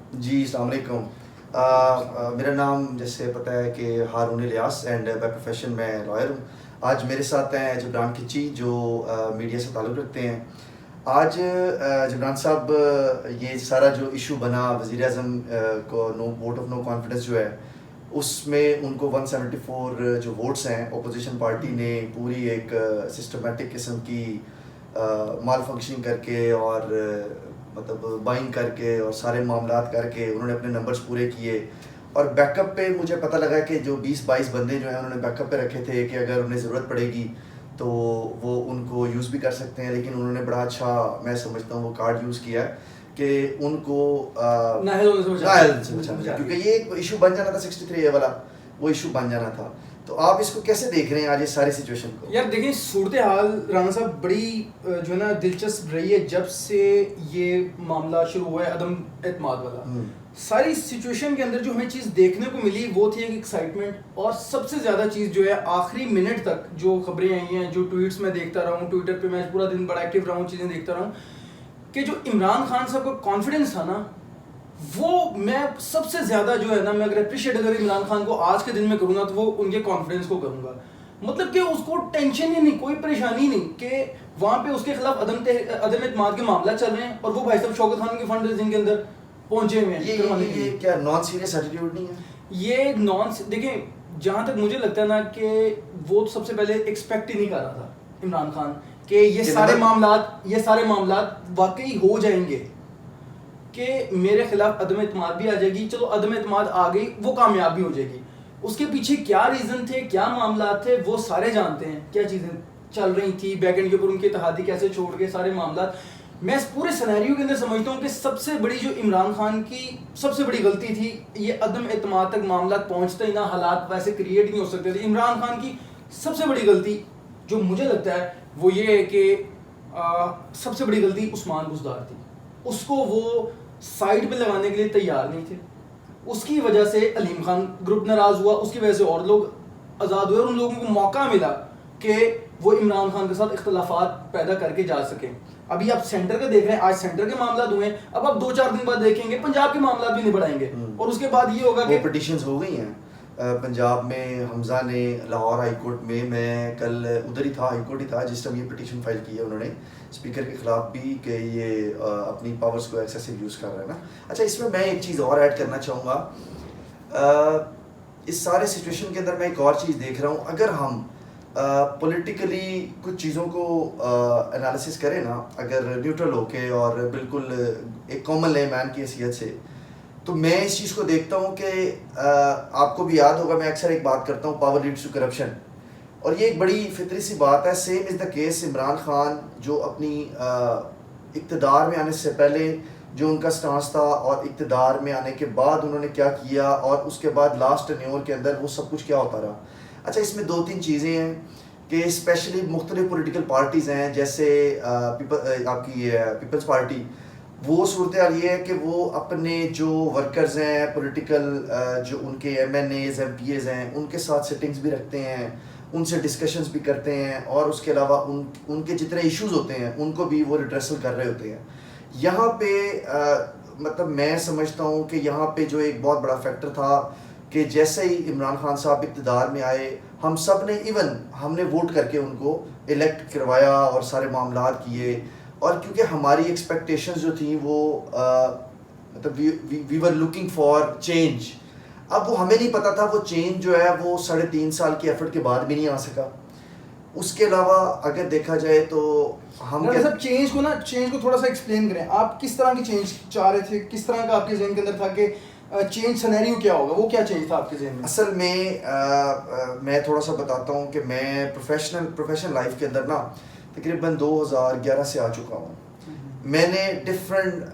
जी, अस्सलाम वालेकुम। मेरा नाम जैसे पता है कि हारून इलियास एंड बाय प्रोफेशन मैं लॉयर हूँ। आज मेरे साथ हैं जबरान खिची जो मीडिया से ताल्लुक़ रखते हैं। आज जबरान साहब, ये सारा जो इशू बना वज़ीर-ए-आज़म को no vote of no confidence जो है, उसमें उनको 174 जो वोट्स हैं अपोजिशन पार्टी ने पूरी एक सिस्टमैटिक किस्म की माल फंक्शनिंग करके और मतलब बाइंग करके और सारे मामलात करके उन्होंने अपने नंबर्स पूरे किए। और बैकअप पे मुझे पता लगा कि जो 20-22 बंदे जो हैं उन्होंने बैकअप पे रखे थे कि अगर उन्हें ज़रूरत पड़ेगी तो वो उनको यूज़ भी कर सकते हैं। लेकिन उन्होंने बड़ा अच्छा, मैं समझता हूँ, वो कार्ड यूज़ किया है कि उनको नाअहल से बचाना, क्योंकि ये एक इशू बन जाना था 63A वाला, वो इशू बन जाना था। तो आप इसको कैसे देख रहे हैं आज ये सारी सिचुएशन को? यार देखिए, सूरत हाल राना साहब बड़ी जो है ना दिलचस्प रही है जब से ये मामला शुरू हुआ है अदम एतमाद वाला। सारी सिचुएशन के अंदर जो हमें चीज़ देखने को मिली वो थी एक एक्साइटमेंट, और सबसे ज़्यादा चीज़ जो है आखिरी मिनट तक जो खबरें आई हैं, जो ट्वीट्स मैं देखता रहा हूँ, ट्विटर पे मैं पूरा दिन बड़ा एक्टिव रहा हूँ, चीज़ें देखता रहा हूँ, कि जो इमरान खान साहब का कॉन्फिडेंस था ना, वो मैं सबसे ज़्यादा जो है ना, मैं अगर अप्रिशिएट अगर इमरान खान को आज के दिन में करूँगा तो वो उनके कॉन्फिडेंस को करूँगा। मतलब कि उसको टेंशन ही नहीं, कोई परेशानी नहीं कि वहाँ पे उसके खिलाफ अदम एतमाद के मामला चल रहे हैं और वो भाई साहब शौकत खान के फंड रेजिंग के अंदर पहुंचे हुए हैं। ये क्या नॉन सीरियस एटीट्यूड नहीं है? ये देखिए, जहाँ तक मुझे लगता है ना कि वो सबसे पहले एक्सपेक्ट ही नहीं कर रहा था इमरान खान कि ये सारे मामलात वाकई हो जाएंगे, कि मेरे खिलाफ अदम एतमाद भी आ जाएगी। चलो अदम एतमाद आ गई, वो कामयाब भी हो जाएगी। उसके पीछे क्या रीज़न थे, क्या मामला थे, वो सारे जानते हैं, क्या चीज़ें चल रही थी बैक एंड के ऊपर, उनके इत्तेहादी कैसे छोड़ के सारे मामला। मैं इस पूरे सिनेरियो के अंदर समझता हूँ कि सबसे बड़ी जो इमरान खान की सबसे बड़ी गलती थी, ये अदम एतमाद तक मामला पहुँचते ही ना हालात वैसे क्रिएट नहीं हो सकते थे। इमरान खान की सबसे बड़ी गलती जो मुझे लगता है वो ये है कि सबसे बड़ी गलती उस्मान बुज़दार थी। उसको वो साइड पे लगाने के लिए तैयार नहीं थे। उसकी वजह से अलीम खान ग्रुप नाराज हुआ, उसकी वजह से और लोग आज़ाद हुए और उन लोगों को मौका मिला कि वो इमरान खान के साथ इख्तलाफात पैदा करके जा सकें। अभी आप सेंटर का देख रहे हैं, आज सेंटर के मामला हुए हैं, अब आप 2-4 दिन बाद देखेंगे पंजाब के मामला भी निबड़ाएंगे और उसके बाद ये होगा कि पिटीशंस हो गई हैं पंजाब में। हमजा ने लाहौर हाई कोर्ट में, मैं कल उधर ही था, हाई कोर्ट ही था जिस टाइम ये पिटीशन फाइल की है उन्होंने स्पीकर के खिलाफ भी कि ये अपनी पावर्स को एक्सेसिव यूज़ कर रहा है ना। अच्छा, इसमें मैं एक चीज़ और ऐड करना चाहूँगा। इस सारे सिचुएशन के अंदर मैं एक और चीज़ देख रहा हूँ। अगर हम पॉलिटिकली कुछ चीज़ों को एनालिसिस करें ना, अगर न्यूट्रल होके और बिल्कुल एक कॉमन लेमैन की हैसियत से, तो मैं इस चीज़ को देखता हूँ कि आपको भी याद होगा, मैं अक्सर एक बात करता हूँ, पावर लीड्स टू करप्शन, और ये एक बड़ी फितरी सी बात है। Same is the case Imran Khan, जो अपनी इक़्तिदार में आने से पहले जो उनका स्टांस था और इक़्तिदार में आने के बाद उन्होंने क्या किया और उसके बाद लास्ट टेन्योर के अंदर वो सब कुछ क्या होता रहा। अच्छा, इसमें 2-3 चीज़ें हैं कि स्पेशली मुख्तलिफ पॉलिटिकल पार्टीज़ हैं, जैसे आपकी पीपल्स पार्टी, वो सूरत हाल ये है कि वो अपने जो वर्कर्स हैं पॉलिटिकल, जो उनके MNAs MPAs हैं, उनके साथ सिटिंग्स भी रखते हैं, उनसे डिस्कशंस भी करते हैं, और उसके अलावा उनके जितने इश्यूज़ होते हैं उनको भी वो रिड्रेसल कर रहे होते हैं। यहाँ पे मतलब मैं समझता हूँ कि यहाँ पे जो एक बहुत बड़ा फैक्टर था कि जैसे ही इमरान खान साहब इक़्तिदार में आए, हम सब ने, इवन हमने वोट करके उनको इलेक्ट करवाया और सारे मामलात किए, और क्योंकि हमारी एक्सपेक्टेशंस जो थी वो मतलब we were looking for change. अब वो हमें नहीं पता था वो चेंज जो है वो 3.5 साल की एफर्ट के बाद भी नहीं आ सका। उसके अलावा अगर देखा जाए तो हम सब चेंज को थोड़ा सा एक्सप्लेन करें। आप किस तरह की चेंज चाह रहे थे, किस तरह का आपके जहन के अंदर था कि चेंज सिनेरियो क्या होगा, वो क्या चेंज था आपके जहन में? असल में मैं थोड़ा सा बताता हूँ कि मैं प्रोफेशनल लाइफ के अंदर ना तकरीबन 2011 से आ चुका हूँ। मैंने डिफरेंट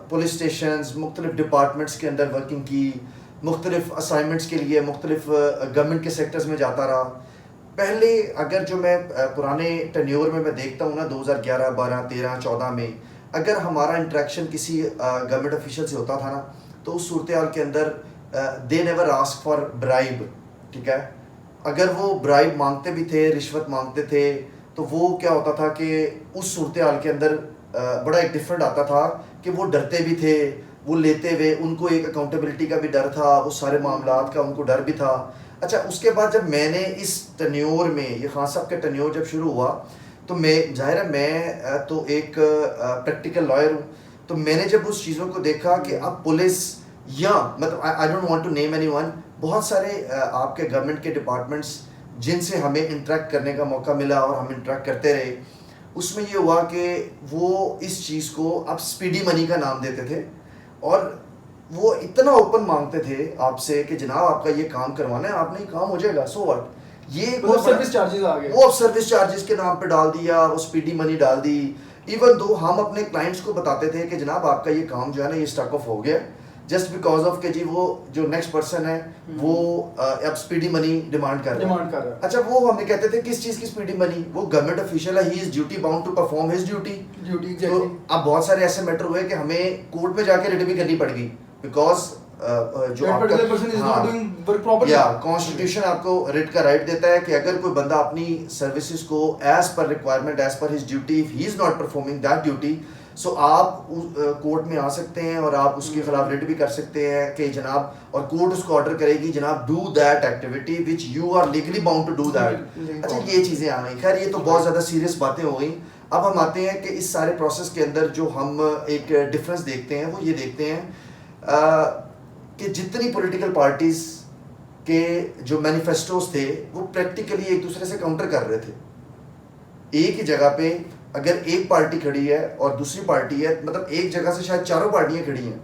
पुलिस स्टेशंस, मुख्तलिफ डिपार्टमेंट्स के अंदर वर्किंग की, मुख्तलिफ असाइनमेंट्स के लिए मुख्तलिफ गवर्नमेंट के सेक्टर्स में जाता रहा। पहले अगर जो मैं पुराने टेन्योर में मैं देखता हूँ ना, 2011, 12, 13, 14 में अगर हमारा इंटरेक्शन किसी गवर्नमेंट ऑफिशियल से होता था ना, तो उस सूरत हाल के अंदर they never ask for bribe, ठीक है। अगर वो ब्राइब मांगते भी थे, रिश्वत मांगते थे, तो वो क्या होता था कि उस सूरत हाल के अंदर बड़ा एक डिफरेंट आता था कि वो डरते भी थे, वो लेते हुए उनको एक अकाउंटेबिलिटी का भी डर था, वो सारे मामलात का उनको डर भी था। अच्छा, उसके बाद जब मैंने इस टन्योर में, ये खान साहब का टन्योर जब शुरू हुआ, तो मैं जाहिर है मैं तो एक प्रैक्टिकल लॉयर हूँ, तो मैंने जब उस चीज़ों को देखा कि अब पुलिस या मतलब I don't want to name anyone, बहुत सारे आपके गवर्नमेंट के डिपार्टमेंट्स जिनसे हमें इंटरेक्ट करने का मौका मिला और हम इंटरेक्ट करते रहे, उसमें ये हुआ कि वो इस चीज़ को अब स्पीडी मनी का नाम देते थे और वो इतना ओपन मांगते थे आपसे कि जनाब आपका ये काम करवाना है, आपने ये काम हो जाएगा, सो व्हाट, ये वो सर्विस चार्जेस आ गए, वो सर्विस चार्जेस के नाम पे डाल दिया, वो स्पीडी मनी डाल दी। इवन दो हम अपने क्लाइंट्स को बताते थे कि जनाब आपका ये काम जो है ना ये स्टक ऑफ हो गया, जस्ट बिकॉज ऑफ के जी वो जो नेक्स्ट पर्सन है वो अब स्पीडी मनी डिमांड कर रहा है। अच्छा, वो हमें कहते थे किस चीज़ की स्पीडी मनी, वो गवर्नमेंट ऑफिशियल है, he is duty bound to perform his duty. तो अब बहुत सारे ऐसे मैटर हुए कि हमें कोर्ट में जाके रिट भी करनी पड़ गई, बिकॉज जो आपका कॉन्स्टिट्यूशन आपको रिट का राइट देता है कि अगर कोई बंदा अपनी सर्विसेज को as per requirement, as per his duty, if he is not performing that duty, so आप कोर्ट में आ सकते हैं और आप उसके खिलाफ रिट भी कर सकते हैं कि जनाब, और कोर्ट उसको ऑर्डर करेगी जनाब do that activity which you are legally bound to do that. अच्छा, ये चीज़ें आ गई। खैर, ये तो बहुत ज़्यादा सीरियस बातें हो गई। अब हम आते हैं कि इस सारे प्रोसेस के अंदर जो हम एक डिफरेंस देखते हैं वो ये देखते हैं कि जितनी पॉलिटिकल पार्टीज़ के जो मैनिफेस्टोज थे वो प्रैक्टिकली एक दूसरे से काउंटर कर रहे थे। एक ही जगह पे अगर एक पार्टी खड़ी है और दूसरी पार्टी है, मतलब एक जगह से शायद चारों पार्टियां खड़ी हैं,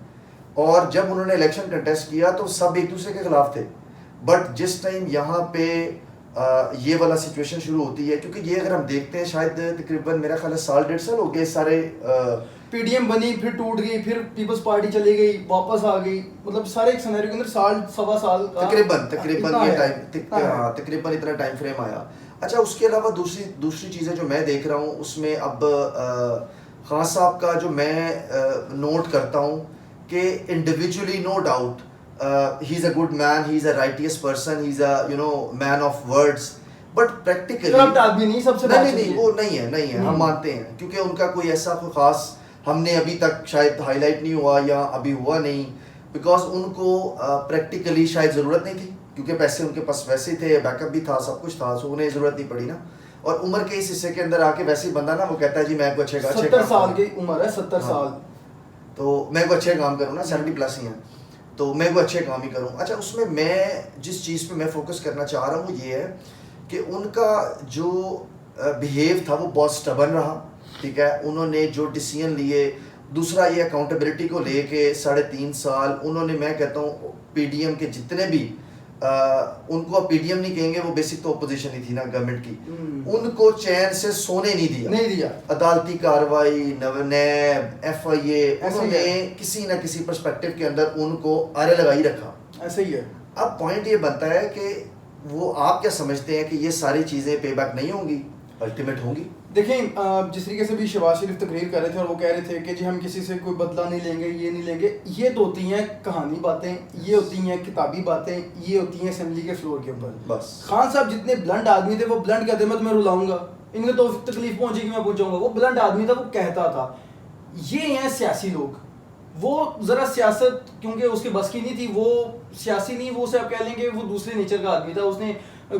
और जब उन्होंने इलेक्शन कंटेस्ट किया तो सब एक दूसरे के खिलाफ थे। बट जिस टाइम यहाँ पे ये वाला सिचुएशन शुरू होती है, क्योंकि ये अगर हम देखते हैं शायद तकरीबन मेरा ख्याल है 1.5 साल हो गए सारे पीडीएम बनी, फिर टूट गई, फिर पीपल्स पार्टी चली गई, वापस आ गई, मतलब सारे एक सिनेरियो के अंदर साल सवा साल तकरीबन ये टाइम, हाँ तकरीबन इतना टाइम फ्रेम आया। अच्छा, उसके अलावा दूसरी चीज़ें जो मैं देख रहा हूँ उसमें अब खान साहब का जो मैं नोट करता हूँ कि individually no doubt he is a good man, he is a righteous person, he is a you know man of words, but practically आदमी नहीं, सबसे नहीं वो नहीं है हम मानते हैं, क्योंकि उनका कोई ऐसा कोई ख़ास हमने अभी तक शायद हाईलाइट नहीं हुआ या अभी हुआ नहीं, बिकॉज उनको प्रैक्टिकली शायद ज़रूरत नहीं थी, क्योंकि पैसे उनके पास वैसे ही थे, बैकअप भी था, सब कुछ था, सो उन्हें ज़रूरत नहीं पड़ी ना। और उम्र के इस हिस्से के अंदर आके वैसे ही बंदा ना वो कहता है जी मैं को अच्छे 70 साल की उम्र है, 70 साल, तो मैं को अच्छे काम करूँ ना, 70 प्लस ही हैं, तो मैं को अच्छे काम ही करूँ। अच्छा, उसमें मैं जिस चीज़ पे मैं फोकस करना चाह रहा हूँ वो ये है कि उनका जो बिहेव था वो बहुत स्टबन रहा, ठीक है। उन्होंने जो डिसीजन लिए, दूसरा ये अकाउंटेबिलिटी को लेके 3.5 साल उन्होंने, मैं कहता हूँ पीडीएम के जितने भी उनको अब पीडीएम नहीं कहेंगे, वो बेसिक तो अपोजिशन ही थी ना गवर्नमेंट की, उनको चैन से सोने नहीं दिया। अदालती कार्रवाई, नैब, एफआईए, उन्होंने किसी ना किसी पर्सपेक्टिव के अंदर उनको आरे लगाई रखा। ऐसे ही है। अब पॉइंट ये बनता है कि वो आप क्या समझते हैं कि ये सारी चीज़ें पे बैक नहीं होंगी, अल्टीमेट होंगी? देखें, जिस तरीके से भी शहबाज शरीफ तकरीर कर रहे थे और वो कह रहे थे कि जी हम किसी से कोई बदला नहीं लेंगे, ये नहीं लेंगे, ये तो होती हैं कहानी बातें, ये होती हैं किताबी बातें, ये होती हैं असेंबली के फ्लोर के ऊपर। बस खान साहब जितने ब्लंट आदमी थे, वो ब्लंट कहते मैं तुम्हें रुलाऊंगा, इनको तो तकलीफ पहुंचेगी मैं पहुंचाऊंगा, वो ब्लंट आदमी था, वो कहता था। ये हैं सियासी लोग, वो ज़रा सियासत क्योंकि उसके बस की नहीं थी, वो सियासी नहीं, वो उसे आप कह लेंगे वो दूसरे नेचर का आदमी था, उसने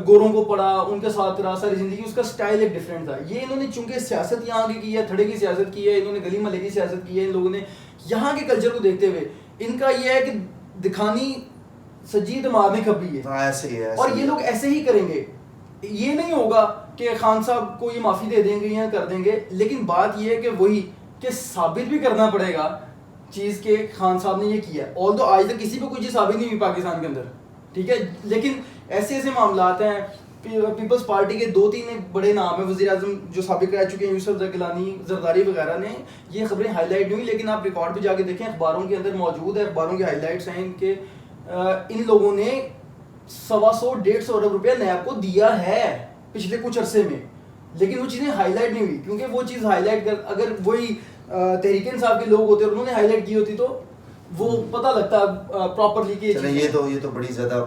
गोरों को पढ़ा, उनके साथ रहा सारी ज़िंदगी, उसका स्टाइल एक डिफरेंट था। ये इन्होंने चूंकि सियासत यहाँ आगे की है, थड़े की सियासत की है, इन्होंने गली महल्ले की सियासत की है, इन लोगों ने यहाँ के कल्चर को देखते हुए इनका ये है कि दिखानी सजी दिमाग में खपी है, ऐसे ही है, और ये लोग ऐसे ही करेंगे। ये नहीं होगा कि खान साहब को ये माफ़ी दे देंगे या कर देंगे, लेकिन बात ये है कि वही कि साबित भी करना पड़ेगा चीज़ के खान साहब ने ये किया। ऑल तो आज तक किसी पे कोई चीज़ साबित नहीं हुई पाकिस्तान के अंदर, ठीक है, लेकिन ऐसे ऐसे मामलात हैं। पीपल्स पार्टी के 2-3 बड़े नाम हैं वज़ीर आज़म जो साबित रह चुके हैं, यूसुफ गिलानी, जरदारी वगैरह ने, ये खबरें हाईलाइट नहीं हुई, लेकिन आप रिकॉर्ड पे जाके देखें, अखबारों के अंदर मौजूद है, अखबारों की हाईलाइट्स हैं इनके। इन लोगों ने 125-150 अरब रुपया नैब को दिया है पिछले कुछ अरसे में, लेकिन वो चीज़ें हाईलाइट नहीं हुई, क्योंकि वो चीज़ हाईलाइट कर अगर वही तहरीक इंसाफ के लोग होते और उन्होंने हाईलाइट की होती तो वो पता लगता प्रॉपरली कि ये तो बड़ी ज़्यादा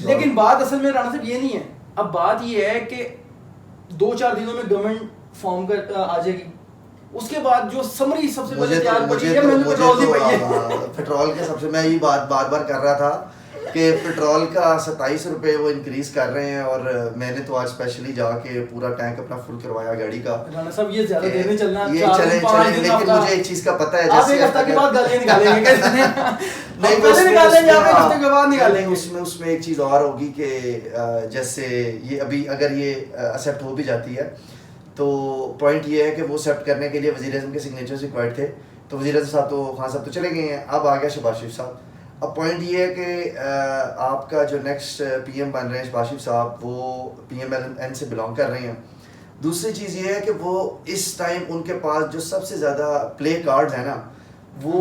लेकिन बात असल में राणा साहब ये नहीं है। अब बात ये है कि 2-4 दिनों में गवर्नमेंट फॉर्म कर आ जाएगी, उसके बाद जो समरी सबसे पहले मुझे तैयार तो पड़ी मुझे है, तो मैंने मुझे पेट्रोल तो दी पई है। पेट्रोल के सबसे मैं यही बात बार बार कर रहा था कि पेट्रोल का 27 रुपए वो इंक्रीज कर रहे हैं, और मैंने तो आज स्पेशली जाके पूरा टैंक अपना फुल करवाया गाड़ी का। राणा साहब ये ज्यादा देर नहीं चलना, ये 4 चले दिन 5 चले, दिन लेकिन हफ्ता, मुझे एक चीज का पता है, आप जैसे एक हफ्ता के बाद गालियां निकालेंगे कैसे? नहीं हम पहले निकालेंगे, आप एक हफ्ते के बाद निकालेंगे। उसमें उसमें एक चीज और होगी कि जैसे ये अभी अगर ये एक्सेप्ट हो भी जाती है, तो पॉइंट ये है कि वो एक्सेप्ट करने के लिए वज़ीर आज़म के सिग्नेचर्स रिक्वायर्ड थे, तो वज़ीर आज़म साहब तो खान साहब तो चले गए हैं, अब आ गया शहबाज शरीफ साहब। अब पॉइंट ये है कि आपका जो नेक्स्ट पीएम बन रहे हैं शहबाज शरीफ साहब, वो PMLN से बिलोंग कर रहे हैं। दूसरी चीज़ ये है कि वो इस टाइम उनके पास जो सबसे ज़्यादा प्ले कार्ड्स है ना, वो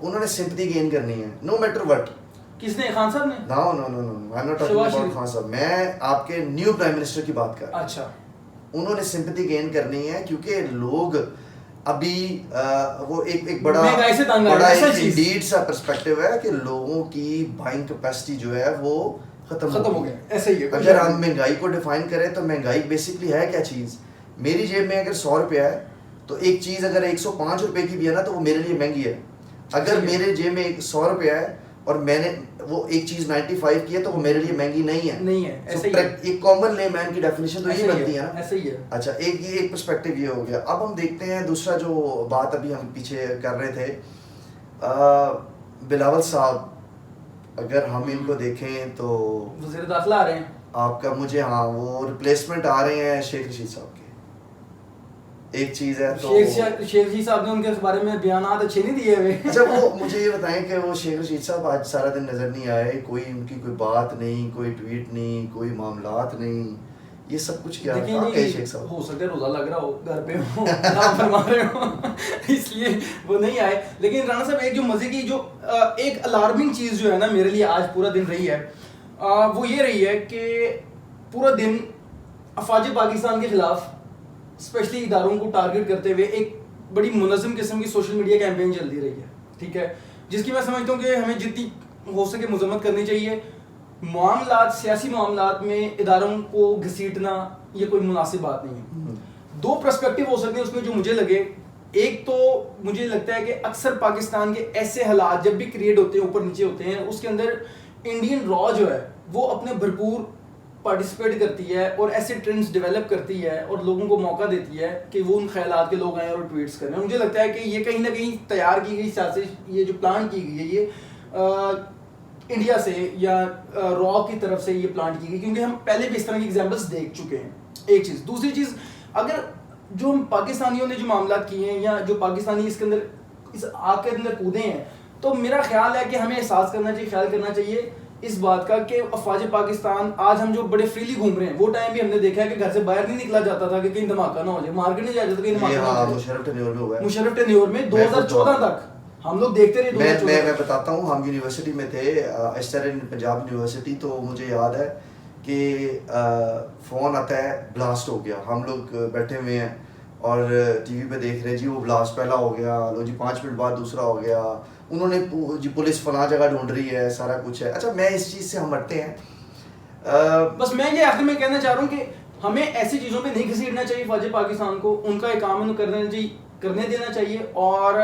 उन्होंने सिंपैथी गेन करनी है, नो मैटर व्हाट। किसने, खान साहब ने? No no no no, I am not talking about Khan sahab, मैं आपके न्यू प्राइम मिनिस्टर की बात कर रहा हूं। अच्छा, उन्होंने सिंपैथी गेन करनी है, क्योंकि लोग अभी वो एक बड़ा महंगाई से तंग आ बड़ा रहे हैं, ऐसा एक चीज़। इंडीड सा पर्सपेक्टिव है कि लोगों की बाइंग कैपेसिटी जो है वो खत्म खत्म हो गया, ऐसा ही है। अगर हम महंगाई को डिफाइन करें तो महंगाई बेसिकली है क्या चीज़? मेरी जेब में अगर 100 रुपया है, तो एक चीज़ अगर 105 रुपए की भी है ना, तो वो मेरे लिए महंगी है। अगर मेरे जेब में 100 रुपया है और मैंने वो एक चीज़ 95 की है, तो वो मेरे लिए महंगी नहीं है। नहीं है, ऐसा ही है। एक कॉमन लेमैन की डेफिनेशन तो ऐसा ये ही बनती है, है ना। ऐसा ही है। अच्छा, एक पर्सपेक्टिव ये हो गया। अब हम देखते हैं दूसरा जो बात अभी हम पीछे कर रहे थे, बिलावल साहब, अगर हम इनको देखें तो वज़ीर दाखिला आ रहे हैं आपका, मुझे हाँ वो रिप्लेसमेंट आ रहे हैं शेख रशीद साहब के। एक चीज़ है तो शेख जी साहब ने उनके बारे में बयानात अच्छे नहीं दिए हुए। अच्छा, वो मुझे ये बताएं कि वो शेख रशीद साहब आज सारा दिन नज़र नहीं आए, कोई उनकी कोई बात नहीं, कोई ट्वीट नहीं, कोई मामलात नहीं, ये सब कुछ क्या देखिए है शेख साहब? हो सकता है रोजा लग रहा हो, घर पे हो, काम फरमा रहे हो, इसलिए वो नहीं आए। लेकिन राणा साहब, एक जो मजे की जो एक अलार्मिंग चीज़ जो है ना मेरे लिए आज पूरा दिन रही है, वो ये रही है कि पूरा दिन अफवाज पाकिस्तान के खिलाफ स्पेशली इदारों को टारगेट करते हुए एक बड़ी मुनज़्ज़म किस्म की सोशल मीडिया कैंपेन चलती रही है, ठीक है, जिसकी मैं समझता हूँ कि हमें जितनी हो सके मजम्मत करनी चाहिए। मामलात, सियासी मामलात में इदारों को घसीटना ये कोई मुनासिब बात नहीं है। दो पर्सपेक्टिव हो सकते हैं उसमें जो मुझे लगे। एक तो मुझे लगता है कि अक्सर पाकिस्तान के ऐसे हालात जब भी क्रिएट होते हैं, ऊपर नीचे होते हैं, उसके अंदर इंडियन रॉ जो है वो अपने भरपूर पार्टिसिपेट करती है और ऐसे ट्रेंड्स डेवलप करती है और लोगों को मौका देती है कि वो उन ख्यालात के लोग आएँ और ट्वीट्स करें। मुझे लगता है कि ये कहीं ना कहीं तैयार की गई साजिश, ये जो प्लान की गई है, ये इंडिया से या रॉ की तरफ से ये प्लान की गई, क्योंकि हम पहले भी इस तरह की एग्जाम्पल्स देख चुके हैं। एक चीज़। दूसरी चीज़, अगर जो पाकिस्तानियों ने जो मामला किए हैं या जो पाकिस्तानी इसके अंदर इस आग के अंदर कूदे हैं, तो मेरा ख्याल है कि हमें एहसास करना चाहिए, ख्याल करना चाहिए इस बात का कि अफवाज पाकिस्तान आज हम जो बड़े फ्रीली घूम रहे हैं, वो टाइम भी हमने देखा है कि घर से बाहर नहीं निकला जाता था कि कहीं धमाका ना हो जाए, मार्केट नहीं जाया जाता कहीं धमाका ना हो जाए। मुशर्रफ टेन्योर में हुआ है, मुशर्रफ टेन्योर में 2014 तक हम लोग देखते रहे। मैं बताता हूँ, हम यूनिवर्सिटी में थे, एस्टर पंजाब यूनिवर्सिटी, तो मुझे याद है कि फ़ोन आता है, ब्लास्ट हो गया, हम लोग बैठे हुए हैं और टीवी पे देख रहे हैं, जी वो ब्लास्ट पहला हो गया, लो जी 5 मिनट बाद दूसरा हो गया, उन्होंने जी पुलिस फलां जगह ढूंढ रही है, सारा कुछ है। अच्छा, मैं इस चीज़ से हम हटते हैं। बस मैं ये आखिर में कहना चाह रहा हूँ कि हमें ऐसी चीज़ों पे नहीं घसीटना चाहिए फौज पाकिस्तान को, उनका एक काम करने देना चाहिए और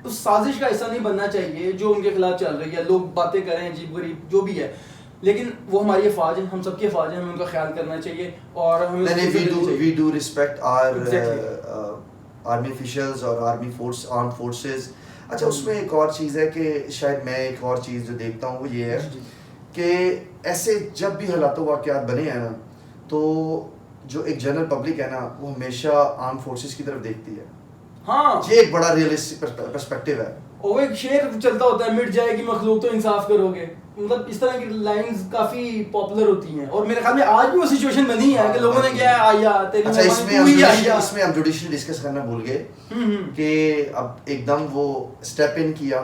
उस साजिश का हिस्सा नहीं बनना चाहिए जो उनके खिलाफ चल रही है। लोग बातें करें अजीब गरीब जो भी है, लेकिन वो हमारी अफवाज है, हम सबकी अफवाज है, हमें उनका ख्याल करना चाहिए और हमें we do respect our army officials और आर्मी फोर्स, आर्म फोर्सेस। अच्छा, उसमें एक और चीज़ है कि शायद मैं एक और चीज़ जो देखता हूँ वो ये है कि ऐसे जब भी हालात वाक़यात बने हैं ना, तो जो एक जनरल पब्लिक है ना, वो हमेशा आर्म फोर्सेस की तरफ देखती है। हाँ, ये एक बड़ा रियलिस्टिक पर्सपेक्टिव है। और एक शेर चलता होता है, मिट जाएगी मखलूक तो इंसाफ करोगे, मतलब इस तरह की लाइंस काफी पॉपुलर होती हैं और मेरे ख्याल में आज भी वो सिचुएशन बनी है कि लोगों ने क्या आया तेरी अच्छा, इसमें हम जुडिशली डिस्कस करना भूल गए कि अब एकदम वो स्टेप इन किया,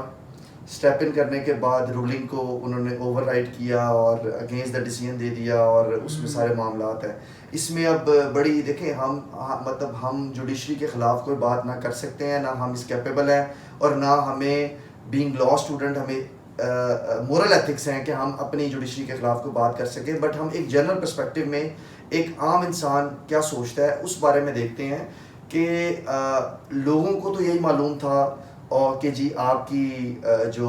स्टेप इन करने के बाद रूलिंग को उन्होंने ओवरराइड किया और अगेंस्ट द डिसीजन दे दिया और उसमें सारे मामलात हैं। इसमें अब बड़ी देखें, मतलब हम जुडिशरी के ख़िलाफ़ कोई बात ना कर सकते हैं, ना हम इस कैपेबल हैं और ना हमें बीइंग लॉ स्टूडेंट हमें मोरल एथिक्स हैं कि हम अपनी जुडिशरी के ख़िलाफ़ कोई बात कर सकें। बट हम एक जनरल पर्सपेक्टिव में एक आम इंसान क्या सोचता है उस बारे में देखते हैं कि लोगों को तो यही मालूम था और कि जी आपकी जो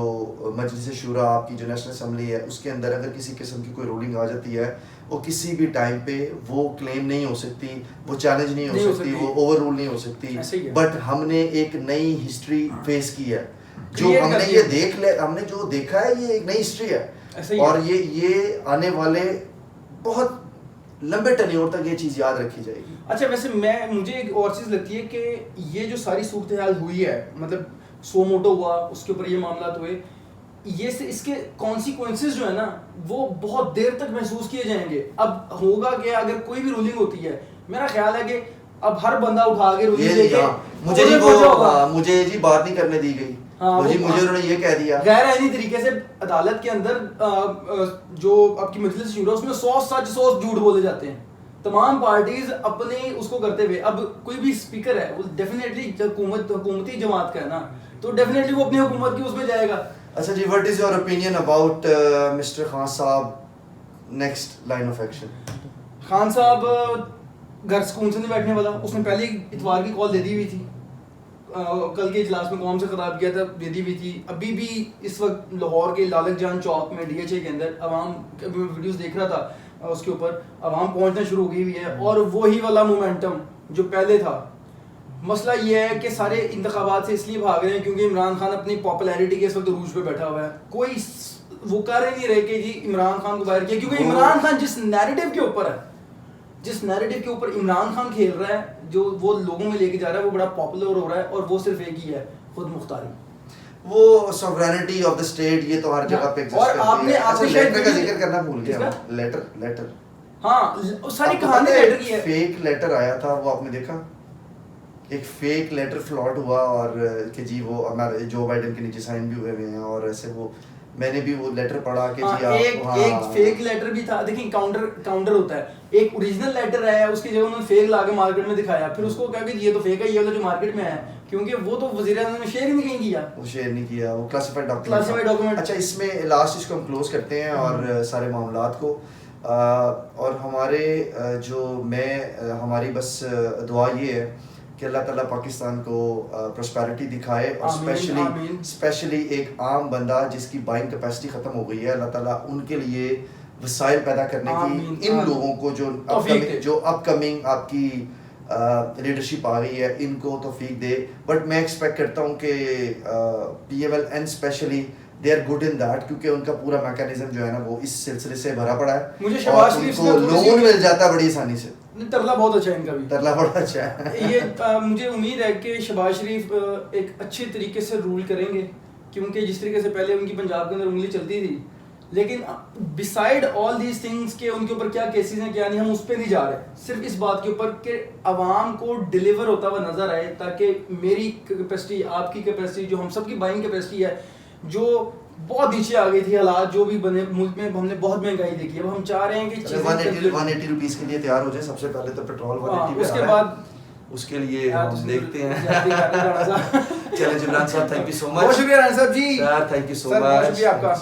मजलिस शूरा, आपकी जो नेशनल असम्बली है, उसके अंदर अगर किसी किस्म की कोई रूलिंग आ जाती है, वो किसी भी टाइम पे वो क्लेम नहीं हो सकती, वो चैलेंज नहीं हो सकती, वो ओवर रूल नहीं हो सकती। बट हमने एक नई हिस्ट्री फेस की है, जो हमने जो देखा है, ये एक नई हिस्ट्री है और ये आने वाले बहुत लंबे टर्न्योर तक ये चीज़ याद रखी जाएगी। अच्छा, वैसे मुझे एक और चीज़ लगती है कि ये जो सारी सूरत हाल हुई है, मतलब सो मोटो हुआ, उसके ऊपर ये मामला हुए, ये से इसके कॉन्सिक्वेंसेस जो है ना वो बहुत देर तक महसूस किए जाएंगे। अब होगा कि अगर कोई भी रूलिंग होती है, मेरा ख्याल है कि अब हर बंदा उठा के रूलिंग लेके मुझे जी बात नहीं करने दी गई। मुझे उन्होंने ये कह दिया गैर आईनी तरीके से अदालत के अंदर जो आपकी मजलिस शूरा, उसमें 100 सच 100 झूठ बोले जाते हैं, तमाम पार्टीज अपने उसको करते हुए। अब कोई भी स्पीकर है वो डेफिनेटली हुकूमती जमात का है ना, तो डेफिनेटली वो अपनी हुकूमत की उसमें जाएगा। अच्छा जी, what is your opinion about mister Khan साहब next line of action? Khan साहब घर सुकून से नहीं बैठने वाला। उसने पहले इतवार की कॉल दे दी हुई थी, कल के इजलास में कौम से खराब किया था, दे दी हुई थी। अभी भी इस वक्त लाहौर के लालक जान चौक में DHA के अंदर अवाम, अभी मैं वीडियोस देख रहा था, उसके ऊपर अवाम पहुंचना शुरू हो गई हुई है और वही वाला मोमेंटम जो पहले था। मसला ये है कि सारे इंतखाबात से इसलिए भाग रहे हैं क्योंकि इमरान खान अपनी पॉपुलैरिटी के इस वक्त रूज पे बैठा हुआ है। कोई वो कर ही नहीं रहे कि जी इमरान खान को बाहर किया, क्योंकि इमरान खान जिस नैरेटिव के ऊपर है, जिस नैरेटिव के ऊपर इमरान खान खेल रहा है, जो वो लोगों में लेके जा रहा है, वो बड़ा पॉपुलर हो रहा है और वो सिर्फ एक ही है, खुद मुख्तारी, वो सॉवरेनिटी ऑफ द स्टेट। ये तो हर जगह पे एग्जिस्ट करती है। आपने लेटर का जिक्र करना भूल गया। लेटर हाँ, सारी कहानी लेटर की है। फेक लेटर आया था, वो आपने देखा? एक फेक लेटर फ्लॉट हुआ और कि जी वो हमारे जो बाइडेन के नीचे साइन भी हुए हैं और ऐसे वो मैंने भी वो लेटर पढ़ा कि जी एक फेक लेटर भी था। देखिए काउंटर होता है, एक ओरिजिनल लेटर आया, उसकी जगह उन्होंने फेक लाके मार्केट में दिखाया, फिर उसको कहा कि ये तो फेक है, ये वाला जो मार्केट में है, क्योंकि वो तो वज़ीर-ए-आज़म ने शेयर ही नहीं किया। वो शेयर नहीं किया, वो क्लासिफाइड डॉक्यूमेंट। अच्छा, इसमें लास्ट इसको हम क्लोज करते हैं और सारे मामलात को और हमारी बस दुआ ये है कि अल्लाह ताला पाकिस्तान को प्रॉस्पेरिटी दिखाए और स्पेशली एक आम बंदा जिसकी बाइंग कैपेसिटी ख़त्म हो गई है, अल्लाह ताला उनके लिए वसाइल पैदा करने की, इन लोगों को जो अपकमिंग आपकी लीडरशिप आ गई है, इनको तौफीक दे। बट मैं एक्सपेक्ट करता हूँ कि PMLN specially they are good in that, क्योंकि उनका पूरा मैकेनिज्म जो है ना वो इस सिलसिले से भरा पड़ा है। मुझे शहबाज शरीफ को लोन मिल जाता है बड़ी आसानी से। तरला बहुत अच्छा है इनका भी, तरला बड़ा अच्छा है। ये मुझे उम्मीद है कि शहबाज शरीफ एक अच्छे तरीके से रूल करेंगे, क्योंकि जिस तरीके से पहले उनकी पंजाब के अंदर उंगली चलती थी, लेकिन बिसाइड ऑल दीज थिंग्स के उनके ऊपर क्या केसेस हैं क्या नहीं, हम उस पर नहीं जा रहे। सिर्फ इस बात के ऊपर कि आवाम को डिलीवर होता हुआ नजर आए, ताकि मेरी कैपेसिटी, आपकी कैपेसिटी, जो हम सब की बाइंग कैपेसिटी है, जो बहुत नीचे आ गई थी हालात जो भी बने मुल्क में, हमने बहुत महंगाई देखी है। अब हम चाह रहे हैं कि 180 रुपीस के लिए तैयार हो जाए। सबसे पहले तो पेट्रोल 180 पे, उसके बाद उसके लिए हम देखते हैं। चलिए जिब्रान साहब, थैंक यू सो मच। बहुत शुक्रिया राना साहब ji, sir, thank you so much. बहुत शुक्रिया आपका।